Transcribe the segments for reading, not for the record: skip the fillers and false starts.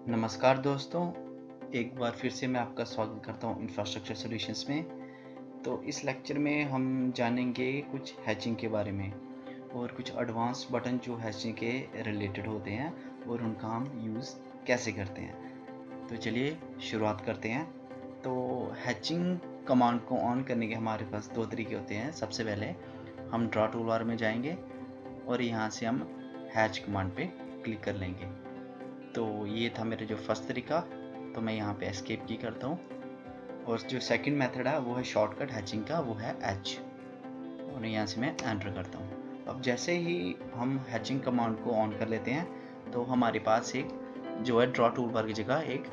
नमस्कार दोस्तों, एक बार फिर से मैं आपका स्वागत करता हूँ इंफ्रास्ट्रक्चर सॉल्यूशंस में। तो इस लेक्चर में हम जानेंगे कुछ हैचिंग के बारे में और कुछ एडवांस बटन जो हैचिंग के रिलेटेड होते हैं और उनका हम यूज़ कैसे करते हैं। तो चलिए शुरुआत करते हैं। तो हैचिंग कमांड को ऑन करने के हमारे पास दो तरीके होते हैं। सबसे पहले हम ड्रा टूल बार में जाएंगे और यहाँ से हम हैच कमांड पे क्लिक कर लेंगे। तो ये था मेरा जो फर्स्ट तरीका। तो मैं यहाँ पे एस्केप की करता हूँ और जो सेकंड मेथड है वो है शॉर्टकट हैचिंग का, वो है एच, और यहाँ से मैं एंटर करता हूँ। अब जैसे ही हम हैचिंग कमांड को ऑन कर लेते हैं तो हमारे पास एक जो है ड्रॉ टूल बार की जगह एक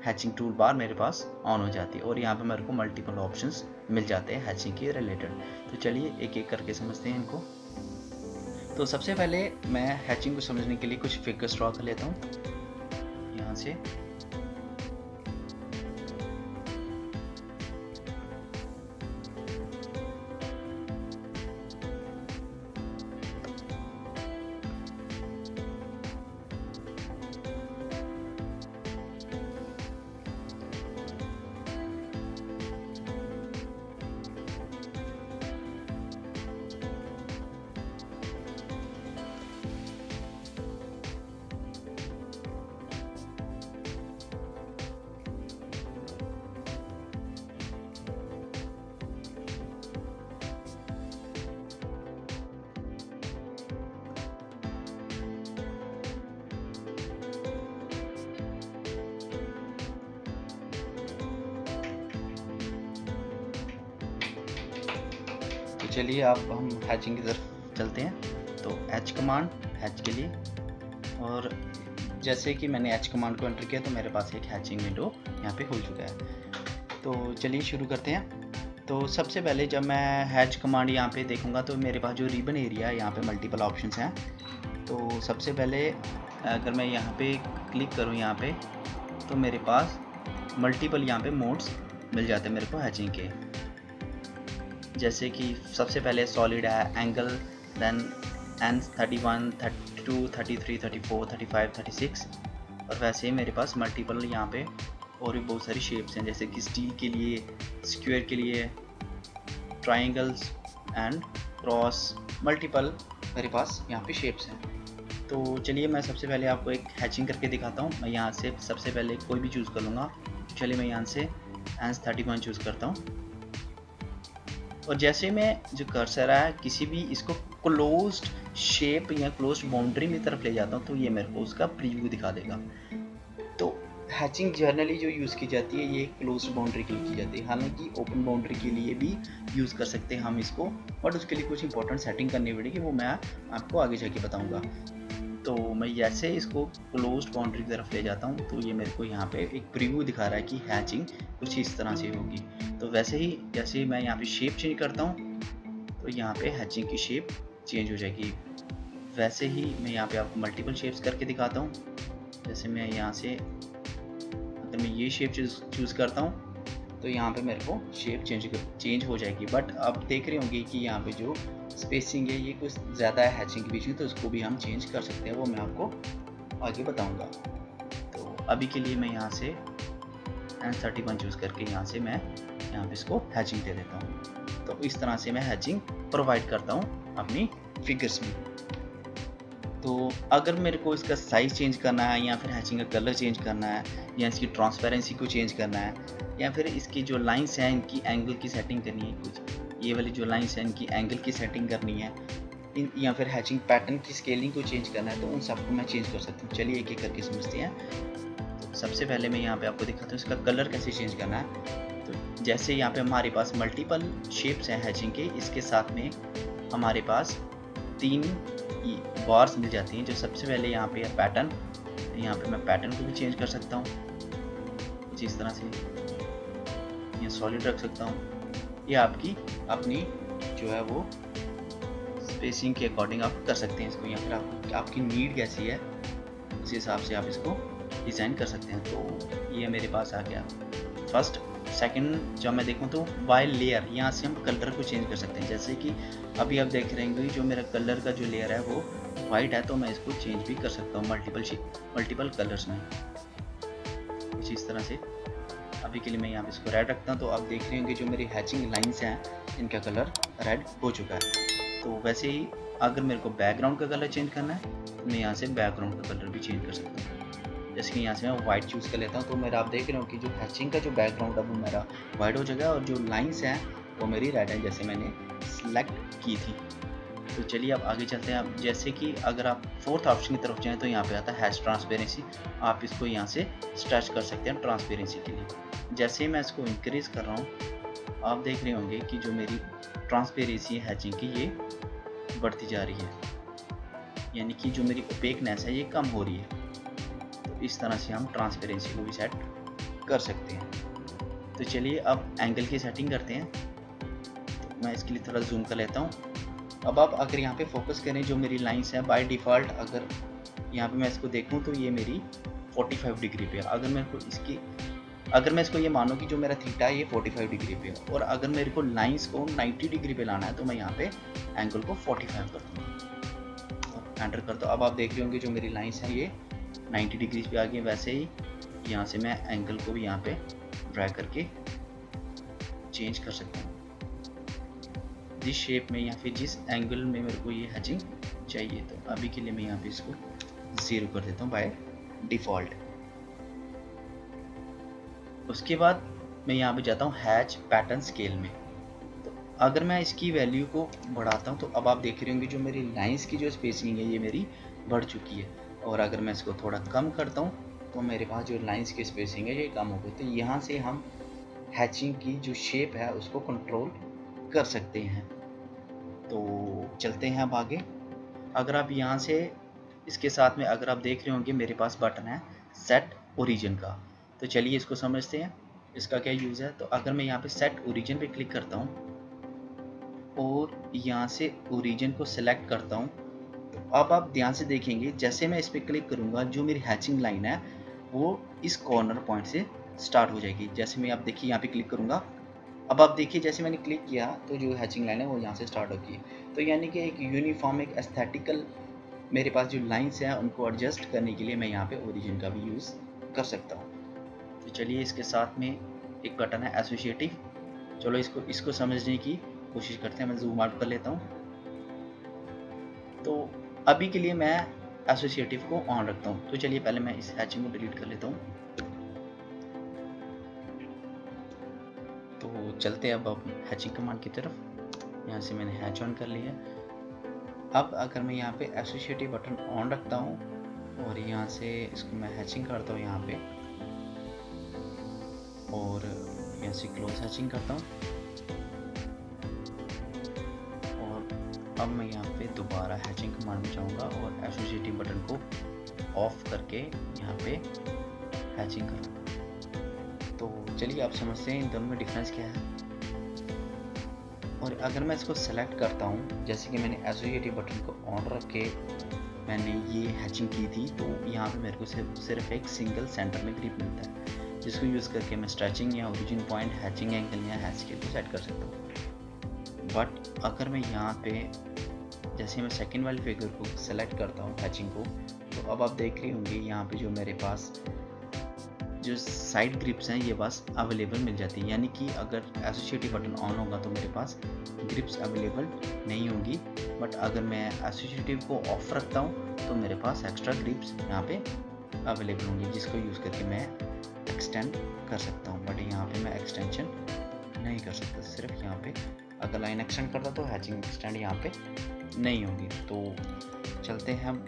हैचिंग टूल बार मेरे पास ऑन हो जाती है और यहाँ पे मेरे को मल्टीपल ऑप्शंस मिल जाते हैं हैचिंग के रिलेटेड। तो चलिए एक एक करके समझते हैं इनको। तो सबसे पहले मैं हैचिंग को समझने के लिए कुछ फिगर्स ड्रॉ कर लेता हूँ यहाँ से। तो चलिए अब हम हैचिंग की तरफ चलते हैं। तो एच कमांड हैच के लिए, और जैसे कि मैंने एच कमांड को एंटर किया तो मेरे पास एक हैचिंग विंडो यहाँ पे खुल चुका है। तो चलिए शुरू करते हैं। तो सबसे पहले जब मैं हैच कमांड यहाँ पे देखूँगा तो मेरे पास जो रिबन एरिया है यहाँ पे मल्टीपल ऑप्शंस हैं। तो सबसे पहले अगर मैं यहाँ पे क्लिक करूँ यहाँ पे तो मेरे पास मल्टीपल यहाँ पे मोड्स मिल जाते हैं मेरे को हैचिंग के। जैसे कि सबसे पहले सॉलिड है, एंगल, देन N31, 32, 33, 34, 35, 36, और वैसे ही मेरे पास मल्टीपल यहाँ पे और भी बहुत सारी शेप्स हैं, जैसे कि स्टील के लिए, स्क्वायर के लिए, ट्राइंगल्स एंड क्रॉस, मल्टीपल मेरे पास यहाँ पे शेप्स हैं। तो चलिए मैं सबसे पहले आपको एक हैचिंग करके दिखाता हूँ। मैं यहाँ से सबसे पहले कोई भी चूज़ कर लूँगा। चलिए मैं यहाँ से N31 चूज़ करता हूँ और जैसे मैं जो कर्सर है किसी भी इसको क्लोज्ड शेप या क्लोज्ड बाउंड्री की तरफ ले जाता हूँ तो ये मेरे को उसका प्रीव्यू दिखा देगा। तो हैचिंग जर्नली जो यूज़ की जाती है ये क्लोज्ड बाउंड्री के लिए की जाती है, हालांकि ओपन बाउंड्री के लिए भी यूज़ कर सकते हैं हम इसको, बट उसके लिए कुछ इंपॉर्टेंट सेटिंग करनी पड़ेगी, वो मैं आपको आगे जाके बताऊँगा। तो मैं जैसे इसको क्लोज्ड बाउंड्री की तरफ ले जाता हूँ तो ये मेरे को यहाँ पे एक प्रीव्यू दिखा रहा है कि हैचिंग कुछ इस तरह से होगी। तो वैसे ही जैसे मैं यहाँ पे शेप चेंज करता हूँ तो यहाँ पे हैचिंग की शेप चेंज हो जाएगी। वैसे ही मैं यहाँ पे आपको मल्टीपल शेप्स करके दिखाता हूँ। जैसे मैं यहाँ से अगर मैं ये शेप चूज़ करता हूँ तो यहाँ पे मेरे को शेप चेंज हो जाएगी। बट आप देख रहे होंगे कि यहाँ पे जो स्पेसिंग है ये कुछ ज़्यादा है हैचिंग के बीच में, तो उसको भी हम चेंज कर सकते हैं, वो मैं आपको आगे बताऊँगा। तो अभी के लिए मैं यहाँ से N31 चूज़ करके यहाँ से मैं यहाँ पे इसको हैचिंग दे देता हूँ। तो इस तरह से मैं हैचिंग प्रोवाइड करता हूँ अपनी फिगर्स में। तो अगर मेरे को इसका साइज़ चेंज करना है या फिर हैचिंग का कलर चेंज करना है या इसकी ट्रांसपेरेंसी को चेंज करना है या फिर इसकी जो लाइंस हैं इनकी एंगल की सेटिंग करनी है, कुछ ये वाली जो लाइंस हैं इनकी एंगल की सेटिंग करनी है, या फिर हैचिंग पैटर्न की स्केलिंग को चेंज करना है, तो उन सबको मैं चेंज कर सकता हूँ। चलिए एक एक करके समझते हैं। तो सबसे पहले मैं यहाँ पे आपको दिखाता हूँ इसका कलर कैसे चेंज करना है। तो जैसे यहाँ पे हमारे पास मल्टीपल शेप्स हैं हैचिंग के, इसके साथ में हमारे पास 3 बार्स मिल जाती हैं। जो सबसे पहले यहाँ पे है पैटर्न, यहाँ पे मैं पैटर्न को भी चेंज कर सकता हूँ कुछ इस तरह से, ये सॉलिड रख सकता हूँ। ये आपकी अपनी जो है वो स्पेसिंग के अकॉर्डिंग आप कर सकते हैं इसको, या फिर आपकी नीड कैसी है उस हिसाब से आप इसको डिज़ाइन कर सकते हैं। तो ये मेरे पास आ गया फर्स्ट। सेकंड जब मैं देखूँ तो बाय लेयर, यहाँ से हम कलर को चेंज कर सकते हैं। जैसे कि अभी आप देख रहे हैं जो मेरा कलर का जो लेयर है वो वाइट है, तो मैं इसको चेंज भी कर सकता हूँ मल्टीपल कलर्स में। कुछ इस तरह से। अभी के लिए मैं यहाँ पे इसको रेड रखता हूँ। तो आप देख रहे होंगे जो मेरी हैचिंग लाइंस हैं इनका कलर रेड हो चुका है। तो वैसे ही अगर मेरे को बैकग्राउंड का कलर चेंज करना है तो मैं यहाँ से बैकग्राउंड का कलर भी चेंज कर सकता हूँ। जैसे कि यहाँ से मैं वाइट चूज़ कर लेता हूँ। तो मेरा आप देख रहे हो कि जो हैचिंग का जो बैकग्राउंड है वो मेरा वाइट हो जाएगा और जो लाइन्स हैं वो मेरी रेड है जैसे मैंने सेलेक्ट की थी। तो चलिए अब आगे चलते हैं। अब जैसे कि अगर आप फोर्थ ऑप्शन की तरफ जाएँ तो यहाँ पे आता है हैच ट्रांसपेरेंसी। आप इसको यहाँ से स्ट्रेच कर सकते हैं ट्रांसपेरेंसी के लिए। जैसे ही मैं इसको इंक्रीज़ कर रहा हूँ आप देख रहे होंगे कि जो मेरी ट्रांसपेरेंसी है हैचिंग की ये बढ़ती जा रही है, यानी कि जो मेरी ओपेकनेस है ये कम हो रही है। तो इस तरह से हम ट्रांसपेरेंसी को भी सेट कर सकते हैं। तो चलिए अब एंगल की सेटिंग करते हैं। तो मैं इसके लिए थोड़ा जूम कर लेता हूँ। अब आप अगर यहाँ पे फोकस करें जो मेरी लाइंस है बाय डिफ़ॉल्ट अगर यहाँ पे मैं इसको देखूँ तो ये मेरी 45 डिग्री पे है। अगर मैं इसको ये मानूँ कि जो मेरा थीटा है ये 45 डिग्री पे है और अगर मेरे को लाइंस को 90 डिग्री पे लाना है तो मैं यहाँ पे एंगल को 45 कर दूँगा और एंटर कर दो। अब आप देख रहे होंगे जो मेरी लाइंस हैं ये 90 डिग्री पे आ गई। वैसे ही यहाँ से मैं एंगल को भी यहाँ पे ड्रैग करके चेंज कर सकता हूँ जिस शेप में या फिर जिस एंगल में मेरे को ये हैचिंग चाहिए। तो अभी के लिए मैं यहाँ पे इसको 0 कर देता हूँ बाय डिफ़ॉल्ट। उसके बाद मैं यहाँ पे जाता हूँ हैच पैटर्न स्केल में। तो अगर मैं इसकी वैल्यू को बढ़ाता हूँ तो अब आप देख रहे होंगे जो मेरी लाइंस की जो स्पेसिंग है ये मेरी बढ़ चुकी है। और अगर मैं इसको थोड़ा कम करता हूँ तो मेरे पास जो लाइंस की स्पेसिंग है ये कम हो गई। तो यहाँ से हम हैचिंग की जो शेप है उसको कंट्रोल कर सकते हैं। तो चलते हैं अब आगे। अगर आप यहाँ से इसके साथ में अगर आप देख रहे होंगे मेरे पास बटन है सेट ओरिजिन का। तो चलिए इसको समझते हैं इसका क्या यूज़ है। तो अगर मैं यहाँ पे सेट ओरिजिन पे क्लिक करता हूँ और यहाँ से ओरिजिन को सिलेक्ट करता हूँ तो अब आप ध्यान से देखेंगे जैसे मैं इस पर क्लिक करूँगा जो मेरी हैचिंग लाइन है वो इस कॉर्नर पॉइंट से स्टार्ट हो जाएगी। जैसे मैं आप देखिए यहाँ पे क्लिक करूँगा, अब आप देखिए जैसे मैंने क्लिक किया तो जो हैचिंग लाइन है वो यहाँ से स्टार्ट होगी। तो यानी कि एक यूनिफॉर्म एक एस्थेटिकल मेरे पास जो लाइंस हैं उनको एडजस्ट करने के लिए मैं यहाँ पे ओरिजिन का भी यूज़ कर सकता हूँ। तो चलिए इसके साथ में एक बटन है एसोसिएटिव। चलो इसको समझने की कोशिश करते हैं। मैं जूम आउट कर लेता हूँ। तो अभी के लिए मैं एसोसिएटिव को ऑन रखता हूँ। तो चलिए पहले मैं इस हैचिंग को डिलीट कर लेता हूँ। तो चलते हैं अब हैचिंग कमांड की तरफ। यहाँ से मैंने हैच ऑन कर लिया। अब अगर मैं यहाँ पे एसोसिएटिव बटन ऑन रखता हूँ और यहाँ से इसको मैं हैचिंग करता हूँ यहाँ पे और यहाँ से क्लोज हैचिंग करता हूँ और अब मैं यहाँ पे दोबारा हैचिंग कमांड में जाऊँगा और एसोसिएटिव बटन को ऑफ करके यहाँ पे हैचिंग करूँगा। तो चलिए आप समझते हैं इन दोनों में डिफरेंस क्या है। और अगर मैं इसको सेलेक्ट करता हूँ जैसे कि मैंने एसोसिएटिव बटन को ऑन रख के मैंने ये हैचिंग की थी तो यहाँ पे मेरे को सिर्फ एक सिंगल सेंटर में ग्रिप मिलता है जिसको यूज़ करके मैं स्ट्रेचिंग या ओरिजिन पॉइंट, हैचिंग एंगल या हैच स्केल को सेट कर सकता हूँ। बट अगर मैं यहाँ पे जैसे मैं सेकेंड वाली फिगर को सेलेक्ट करता हूँ हैचिंग को तो अब आप देख रहे होंगे यहाँ पे जो मेरे पास जो साइड ग्रिप्स हैं ये बस अवेलेबल मिल जाती है। यानी कि अगर एसोसिएटिव बटन ऑन होगा तो मेरे पास ग्रिप्स अवेलेबल नहीं होंगी। बट अगर मैं एसोसिएटिव को ऑफ रखता हूँ तो मेरे पास एक्स्ट्रा ग्रिप्स यहाँ पे अवेलेबल होंगी जिसको यूज़ करके मैं एक्सटेंड कर सकता हूँ। बट यहाँ पे मैं एक्सटेंशन नहीं कर सकता, सिर्फ यहाँ पे अगर लाइन एक्सटेंड करता तो हैचिंग एक्सटेंड यहाँ पे नहीं होगी। तो चलते हैं हम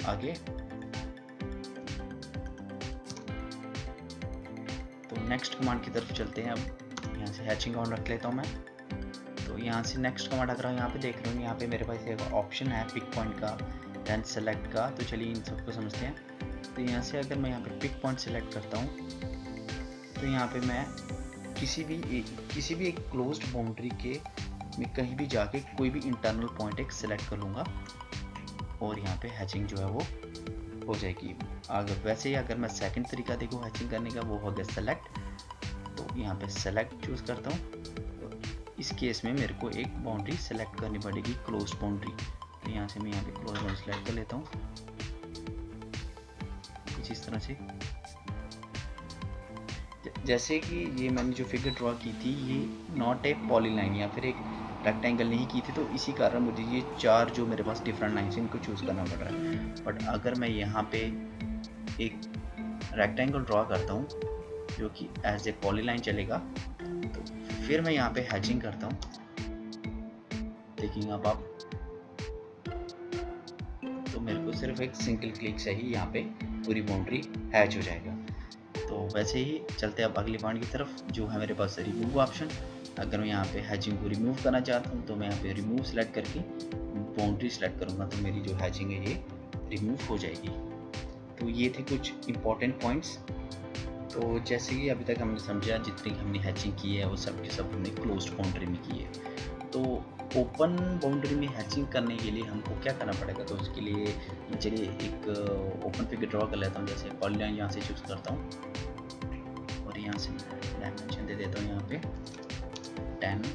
आगे। तो नेक्स्ट कमांड की तरफ चलते हैं। अब यहाँ से हैचिंग ऑन रख लेता हूँ मैं। तो यहाँ से नेक्स्ट कमांड अगर यहाँ पे देख रहे हो यहाँ पे मेरे पास एक ऑप्शन है पिक पॉइंट का, देन सेलेक्ट का। तो चलिए इन सबको समझते हैं। तो यहाँ से अगर मैं यहाँ पे पिक पॉइंट सेलेक्ट करता हूँ तो यहाँ पे मैं किसी भी एक क्लोज्ड बाउंड्री के में कहीं भी जाके कोई भी इंटरनल पॉइंट एक सेलेक्ट कर लूँगा और यहाँ पे हैचिंग जो है वो हो जाएगी। अगर वैसे ही अगर मैं सेकंड तरीका देखूँ हैचिंग करने का वो हो गया सेलेक्ट। तो यहाँ पे सेलेक्ट चूज़ करता हूँ। तो इस केस में मेरे को एक बाउंड्री सेलेक्ट करनी पड़ेगी, क्लोज बाउंड्री। तो यहाँ से मैं यहाँ पे क्लोज बाउंड्री सेलेक्ट कर लेता हूँ कुछ इस तरह से। जैसे कि ये मैंने जो फिगर ड्रॉ की थी ये नॉट ए पॉलीलाइन या फिर एक रेक्टेंगल नहीं की थी, तो इसी कारण मुझे ये 4 जो मेरे पास डिफरेंट लाइन्स हैं इनको चूज़ करना पड़ रहा है। बट अगर मैं यहाँ पे एक रेक्टेंगल ड्रॉ करता हूँ जो कि एज ए पॉलीलाइन चलेगा, तो फिर मैं यहाँ पे हैचिंग करता हूँ। देखिए अब आप, तो मेरे को सिर्फ एक सिंगल क्लिक से ही यहाँ पे पूरी बाउंड्री हैच हो जाएगा। तो वैसे ही चलते हैं अब अगली पॉइंट की तरफ, जो है मेरे पास रिमूव ऑप्शन। अगर मैं यहाँ पे हैचिंग को रिमूव करना चाहता हूँ तो मैं यहाँ पे रिमूव सेलेक्ट करके बाउंड्री सेलेक्ट करूँगा, तो मेरी जो हैचिंग है ये रिमूव हो जाएगी। तो ये थे कुछ इंपॉर्टेंट पॉइंट्स। तो जैसे कि अभी तक हमने समझा, जितनी हमने हैचिंग की है वो सब के सब हमने क्लोज्ड बाउंड्री में की है। तो ओपन बाउंड्री में हैचिंग करने के लिए हमको क्या करना पड़ेगा, तो उसके लिए चलिए एक ओपन फिगर ड्रॉ कर लेता हूँ। जैसे पॉलीलाइन यहाँ से चूज़ करता हूँ और यहाँ से डायमेंशन दे देता हूँ यहाँ पे 10,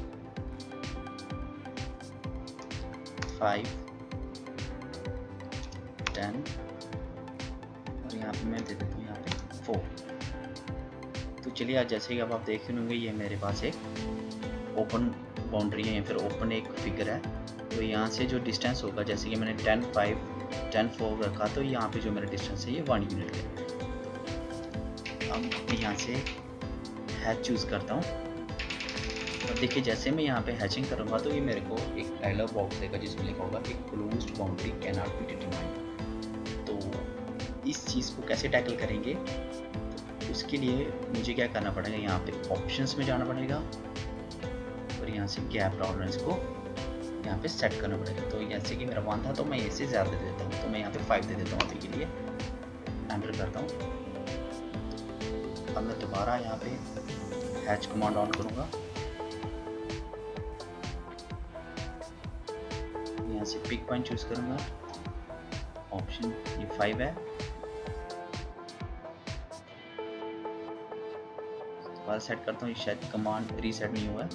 5, 10 और यहाँ पे मैं दे देता हूँ यहाँ पे 4। तो चलिए आज जैसे कि अब आप देख होंगे ये मेरे पास एक ओपन बाउंड्री है या फिर ओपन एक फिगर है। तो यहाँ से जो डिस्टेंस होगा, जैसे कि मैंने 10, 5, 10, 4 रखा, तो यहाँ पे जो मेरा डिस्टेंस है ये 1 यूनिट है। अब यहाँ से हैच चूज़ करता हूँ और देखिए जैसे मैं यहाँ पे हैचिंग करूँगा तो ये मेरे को एक डायलॉग बॉक्स देगा जिसमें लिखा होगा कि closed boundary can not be determined. तो इस चीज़ को कैसे टैकल करेंगे, तो उसके लिए मुझे क्या करना पड़ेगा, यहाँ पे ऑप्शंस में जाना पड़ेगा और यहाँ से गैप टॉलरेंस को यहाँ पे सेट करना पड़ेगा। तो जैसे कि मेरा 1 था तो मैं इससे ज़्यादा दे देता हूँ, तो मैं यहाँ पे 5 दे देता हूँ अभी के लिए, एंटर करता हूँ। अब मैं दोबारा यहाँ पे हैच कमांड ऑन करूँगा, यहाँ से पिक पॉइंट चूज़ करूँगा, ऑप्शन ये 5 है, दोबारा सेट करता हूँ। ये शायद कमांड रीसेट नहीं हुआ है,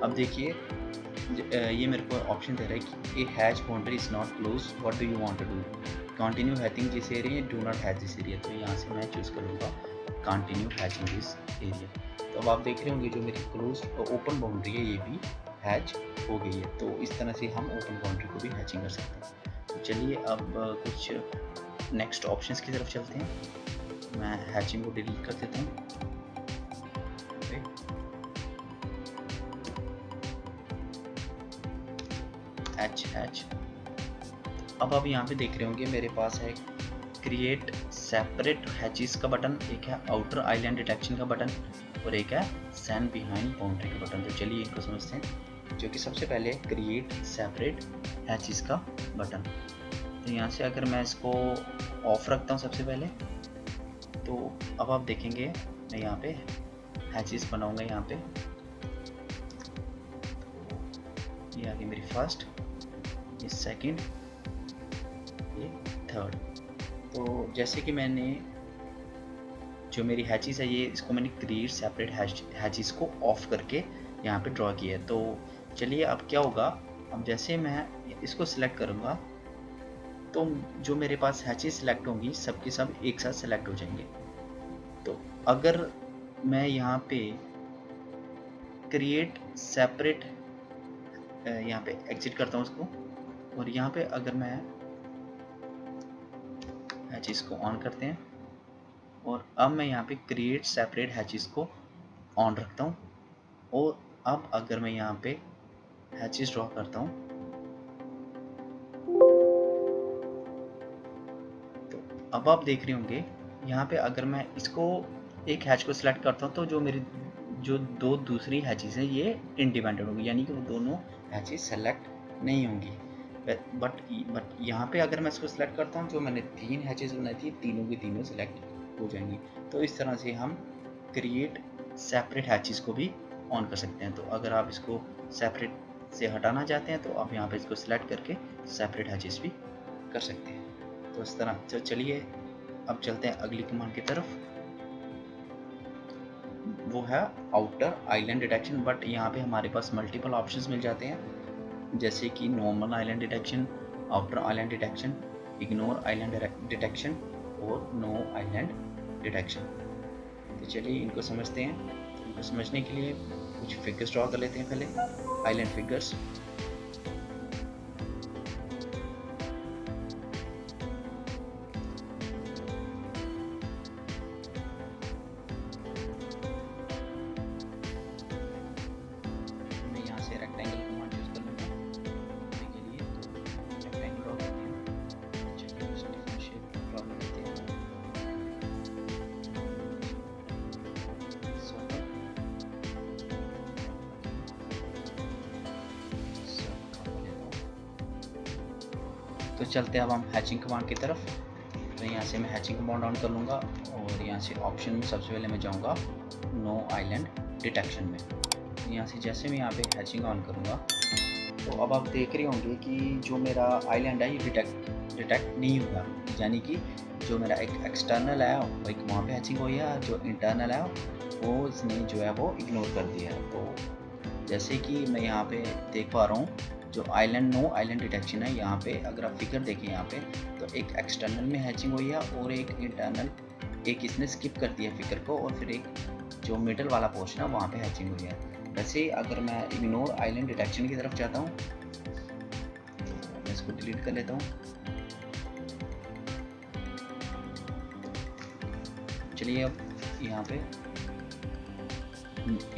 अब देखिए ये मेरे को ऑप्शन दे रहा है कि a hatch boundary is not close, what do you want to do, continue hatching this area, do not hatch this area. तो यहाँ से मैं चूज़ करूँगा कंटिन्यू हैचिंग दिस एरिया। तो अब आप देख रहे होंगे जो मेरी क्लोज ओपन बाउंड्री है ये भी हैच हो गई है। तो इस तरह से हम ओपन बाउंड्री को भी हैचिंग कर सकते हैं। तो चलिए अब कुछ नेक्स्ट ऑप्शंस की तरफ चलते हैं। मैं हैचिंग को डिलीट कर देता हूँ। हैच अब आप यहाँ पे देख रहे होंगे मेरे पास है क्रिएट सेपरेट हैचेस का बटन, एक है आउटर आइलैंड डिटेक्शन का बटन और एक है सैंड बिहाइंड बाउंड्री का बटन। तो चलिए इनको समझते हैं, जो कि सबसे पहले क्रिएट सेपरेट हैचेस का बटन। तो यहाँ से अगर मैं इसको ऑफ रखता हूँ सबसे पहले, तो अब आप देखेंगे मैं यहाँ पे हैचेस बनाऊंगा। यहाँ पे ये आ गई मेरी फर्स्ट, ये सेकंड, ये थर्ड। तो जैसे कि मैंने जो मेरी हैचेस है ये इसको मैंने क्रिएट सेपरेट हैचेस को ऑफ करके यहाँ पे ड्रॉ किया है। तो चलिए अब क्या होगा, अब जैसे मैं इसको सिलेक्ट करूँगा तो जो मेरे पास हैचेस सिलेक्ट होंगी सबके सब एक साथ सिलेक्ट हो जाएंगे। तो अगर मैं यहाँ पे क्रिएट सेपरेट यहाँ पे एग्जिट करता हूँ उसको, और यहाँ पे अगर मैं हैचेस को ऑन करते हैं और अब मैं यहाँ पे क्रिएट सेपरेट हैचेस को ऑन रखता हूँ, और अब अगर मैं यहाँ पे हैचेस ड्रॉ करता हूँ तो अब आप देख रहे होंगे यहाँ पे अगर मैं इसको एक हैच को सिलेक्ट करता हूँ तो जो मेरी जो दो दूसरी हैचेस हैं ये इंडिपेंडेंट होगी, यानी कि वो दोनों हैचेस सेलेक्ट नहीं होंगी। बट यहाँ पे अगर मैं इसको सिलेक्ट करता हूँ, जो मैंने 3 हैचेस बनाई थी तीनों की तीनों सेलेक्ट हो जाएंगी। तो इस तरह से हम क्रिएट सेपरेट हैचेस को भी ऑन कर सकते हैं। तो अगर आप इसको सेपरेट से हटाना चाहते हैं तो आप यहाँ पे इसको सिलेक्ट करके सेपरेट हैचेस भी कर सकते हैं। तो इस तरह तो चलिए अब चलते हैं अगली कमांड की तरफ, वो है आउटर आइलैंड डिटेक्शन। बट यहाँ पे हमारे पास मल्टीपल ऑप्शंस मिल जाते हैं, जैसे कि normal island detection, outer island detection ignore island detection और नो आइलैंड डिटेक्शन। तो चलिए इनको समझते हैं। इनको समझने के लिए कुछ फिगर्स ड्रॉ कर लेते हैं पहले, आइलैंड फिगर्स। मैं यहाँ से रेक्टेंगल कमांड यूज कर लूँगा के लिए, तो रेक्टेंगल ड्रॉ करते हैं। चलिए कुछ डिफरेंट शेप ड्रॉ कर लेते हैं। तो चलते हैं अब हम हैचिंग कमांड की तरफ। तो यहाँ से मैं हैचिंग कमांड ऑन कर लूँगा और यहाँ से ऑप्शन में सबसे पहले मैं जाऊँगा नो आइलैंड डिटेक्शन में। यहाँ से जैसे मैं यहाँ पे हैचिंग ऑन करूँगा तो अब आप देख रहे होंगे कि जो मेरा आइलैंड है ये डिटेक्ट नहीं हुआ, यानी कि जो मेरा एक एक्सटर्नल है वो एक वहाँ पे हैचिंग हुई है, जो इंटरनल है वो इसने जो है वो इग्नोर कर दिया है। तो जैसे कि मैं यहाँ पे देख पा रहा हूँ जो नो आइलैंड डिटेक्शन है, यहाँ पे अगर आप फिगर देखें यहाँ पे तो एक एक्सटर्नल में हैचिंग हुई है और एक इंटरनल, एक इसने स्किप कर दिया फिगर को और फिर एक जो मिडल वाला पोर्शन है वहाँ पे हैचिंग हुई है। वैसे अगर मैं इग्नोर आइलैंड डिटेक्शन की तरफ जाता हूँ तो मैं इसको डिलीट कर लेता हूँ। चलिए अब यहाँ पे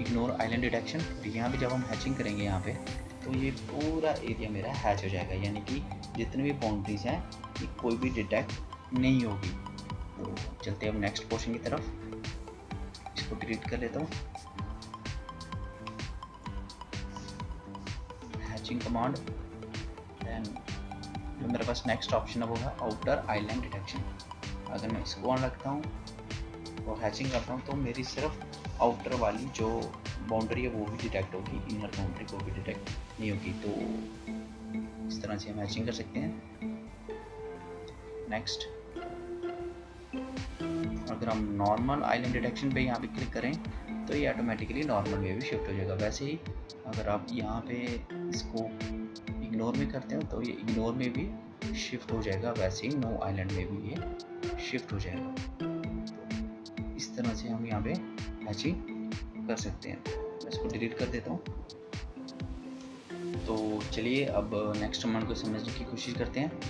इग्नोर आइलैंड डिटेक्शन, यहाँ पे जब हम हैचिंग करेंगे यहाँ पे तो ये पूरा एरिया मेरा हैच हो जाएगा, यानी कि जितने भी बाउंड्रीज हैं ये कोई भी डिटेक्ट नहीं होगी। तो चलते हैं अब नेक्स्ट पोर्शन की तरफ, इसको डिलीट कर लेता हूँ। हैचिंग कमांड, देन जो मेरे पास नेक्स्ट ऑप्शन है वो है आउटर आइलैंड डिटेक्शन। अगर मैं इसको ऑन रखता हूँ और हैचिंग करता हूँ तो मेरी सिर्फ आउटर वाली जो बाउंड्री है वो भी डिटेक्ट होगी, इनर बाउंड्री को भी डिटेक्ट नहीं होगी। तो इस तरह से हम हैचिंग कर सकते हैं। नेक्स्ट, अगर हम नॉर्मल आइलैंड डिटेक्शन पे यहाँ पे क्लिक करें तो ये ऑटोमेटिकली नॉर्मल में भी शिफ्ट हो जाएगा। वैसे ही अगर आप यहाँ पे इसको इग्नोर में करते हो तो ये इग्नोर में भी शिफ्ट हो जाएगा, वैसे ही नो आइलैंड में भी ये शिफ्ट हो जाएगा। तो इस तरह से हम यहाँ पे हैचिंग कर सकते हैं। मैं इसको डिलीट कर देता हूँ। तो चलिए अब नेक्स्ट कमांड को समझने की कोशिश करते हैं।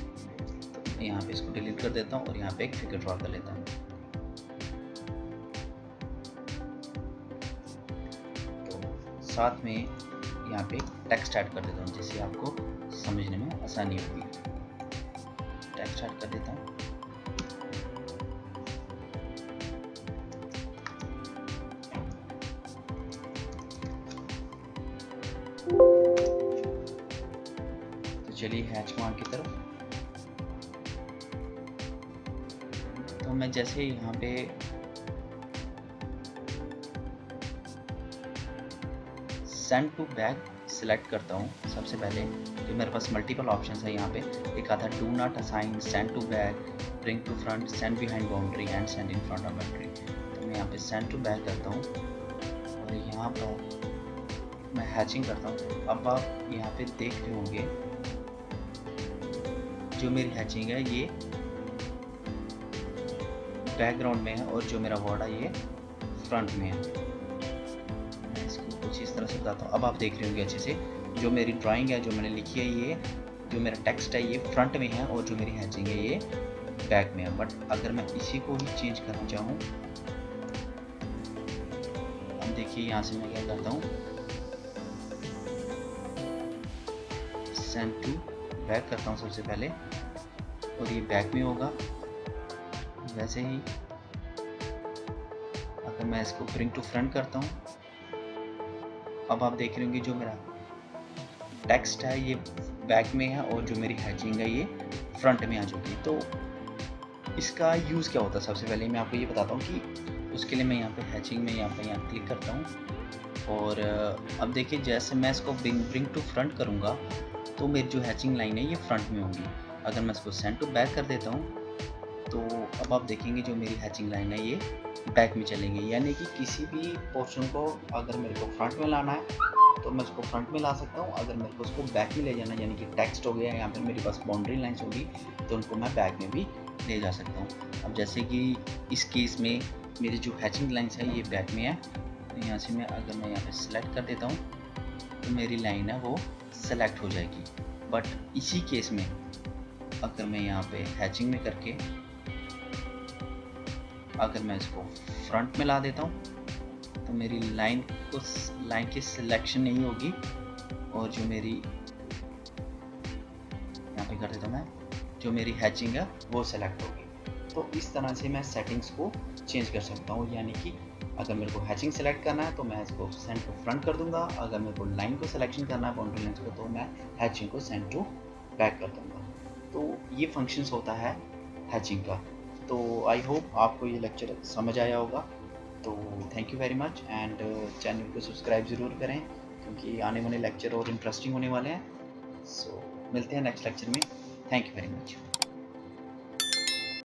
तो यहाँ पे इसको डिलीट कर देता हूँ और यहाँ पे एक फिगर ड्रॉ कर लेता हूँ। तो साथ में यहाँ पे टेक्स्ट ऐड कर देता हूँ जिससे आपको समझने में आसानी होगी। टेक्स्ट ऐड कर देता हूँ। चलिए हैच कमांड की तरफ। तो मैं जैसे यहाँ पे सेंड टू बैक सिलेक्ट करता हूँ, सबसे पहले तो मेरे पास मल्टीपल ऑप्शंस है। यहाँ पे एक आता है do not assign, send to back, bring to front, send behind boundary and send in front of boundary. तो मैं यहाँ पे सेंड टू बैक करता हूँ और यहाँ पर मैं हैचिंग करता हूँ। अब आप यहाँ पे देख रहे होंगे जो मेरी हैचिंग है ये बैकग्राउंड में है और जो मेरा वर्ड है ये फ्रंट में है। मैं इसको कुछ इस तरह से बताता हूँ। अब आप देख रहे होंगे अच्छे से जो मेरी ड्राइंग है, जो मैंने लिखी है, ये जो मेरा टेक्स्ट है ये फ्रंट में है और जो मेरी हैचिंग है ये बैक में है। बट अगर मैं इसी को भी चेंज करना चाहूँ, अब देखिए यहाँ से मैं क्या करता हूँ, सेंड टू बैक करता हूँ सबसे पहले और ये बैक में होगा। वैसे ही अगर मैं इसको ब्रिंग टू फ्रंट करता हूँ, अब आप देख रहे होंगे जो मेरा टेक्स्ट है ये बैक में है और जो मेरी हैचिंग है ये फ्रंट में आ चुकी है। तो इसका यूज़ क्या होता है, सबसे पहले मैं आपको ये बताता हूँ कि उसके लिए मैं यहाँ पे हैचिंग में यहाँ क्लिक करता हूँ और अब देखिए जैसे मैं इसको ब्रिंग टू फ्रंट करूँगा तो मेरी जो हैचिंग लाइन है ये फ्रंट में होगी। अगर मैं इसको सेंड टू बैक कर देता हूँ तो अब आप देखेंगे जो मेरी हैचिंग लाइन है ये बैक में चलेंगे, यानी कि किसी भी पोर्शन को अगर मेरे को फ्रंट में लाना है तो मैं उसको फ्रंट में ला सकता हूँ। अगर मेरे को उसको बैक में ले जाना, यानी कि टेक्स्ट हो गया या फिर मेरे पास बाउंड्री लाइन्स होगी, तो उनको मैं बैक में भी ले जा सकता हूँ। अब जैसे कि इस केस में मेरी जो हैचिंग लाइन्स है ये बैक में है, तो यहाँ से मैं अगर मैं यहाँ पे सिलेक्ट कर देता हूँ तो मेरी लाइन है वो सेलेक्ट हो जाएगी। बट इसी केस में अगर मैं यहाँ पे हैचिंग में करके अगर मैं इसको फ्रंट में ला देता हूँ तो मेरी लाइन की सिलेक्शन नहीं होगी, और जो मेरी यहाँ पे कर देता हूँ मैं, जो मेरी हैचिंग है वो सेलेक्ट होगी। तो इस तरह से मैं सेटिंग्स को चेंज कर सकता हूँ, यानी कि अगर मेरे को हैचिंग सेलेक्ट करना है तो मैं इसको सेंड टू फ्रंट कर दूंगा, अगर मेरे को लाइन को सिलेक्शन करना है बाउंड्री लाइन को, तो मैं हैचिंग को सेंड टू बैक कर दूंगा। तो ये फंक्शंस होता है हैचिंग का। तो आई होप आपको ये लेक्चर समझ आया होगा। तो thank you very much, and channel को सब्सक्राइब ज़रूर करें, क्योंकि आने वाले लेक्चर और इंटरेस्टिंग होने वाले हैं। सो मिलते हैं नेक्स्ट लेक्चर में। Thank you very much.